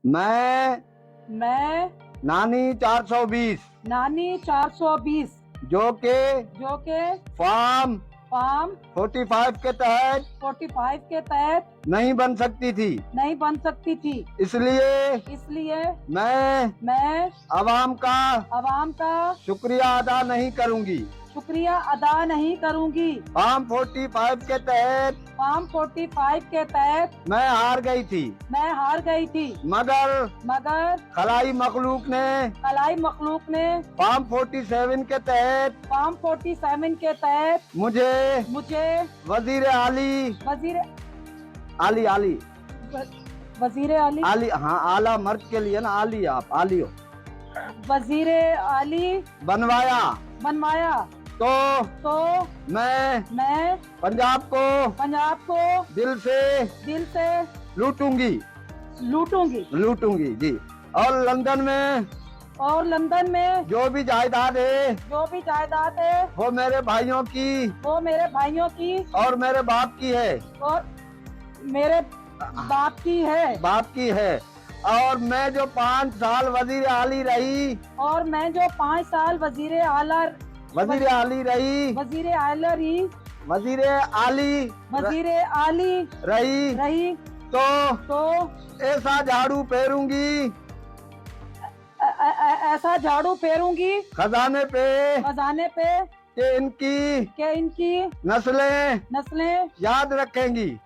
میں नानी 420 नानी 420 जो के फॉर्म 45 के तहत 45 के तहत नहीं बन सकती थी, इसलिए मैं अवाम का शुक्रिया अदा नहीं करूंगी। फॉर्म 45 के तहत मैं हार गई थी, मगर खलाई मखलूक ने फॉर्म 47 के तहत मुझे वजीर आली हाँ आला मर्द के लिए ना आली आप आली हो वजीर आली बनवाया। तो मैं पंजाब को दिल से लूटूंगी जी। और लंदन में जो भी जायदाद है वो मेरे भाइयों की और मेरे बाप की है बाप की है। और मैं जो 5 साल वजीर आली रही तो ऐसा झाड़ू फेरूंगी खजाने पे कि इनकी नस्लें याद रखेंगी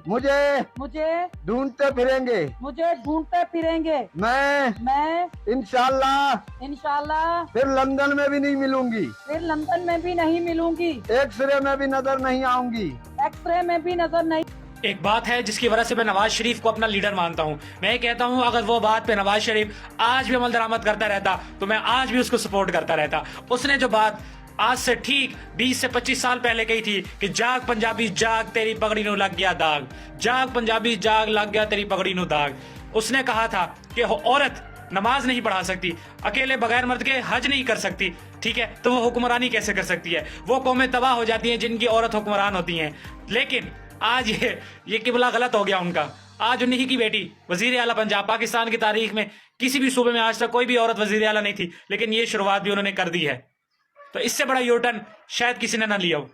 मुझे ढूंढते फिरेंगे। मैं इंशाल्लाह फिर लंदन में भी नहीं मिलूंगी, एक्सरे में भी नजर नहीं। एक बात है जिसकी वजह से मैं नवाज शरीफ को अपना लीडर मानता हूं। मैं कहता हूं अगर वो बात पे नवाज शरीफ आज भी अमल दरामद करता रहता तो मैं आज भी उसको सपोर्ट करता रहता। उसने जो बात आज से ठीक 20 से 25 साल पहले कही थी कि जाग पंजाबी जाग तेरी पगड़ी नु लग गया दाग, जाग पंजाबी जाग लग गया तेरी पगड़ी नु दाग। उसने कहा था कि औरत नमाज नहीं पढ़ा सकती, अकेले बगैर मर्द के हज नहीं कर सकती, ठीक है, तो वो हुक्मरानी कैसे कर सकती है? वो कौमें तबाह हो जाती हैं जिनकी औरत हुक्मरान होती हैं। लेकिन आज ये किबला गलत हो गया उनका। आज उन्हीं की बेटी वजीर आला पंजाब, पाकिस्तान की तारीख में किसी भी सूबे में आज तक कोई भी औरत वजीर आला नहीं थी, लेकिन ये शुरुआत भी उन्होंने कर दी है। तो इससे बड़ा यूटर्न शायद किसी ने ना लिया हो।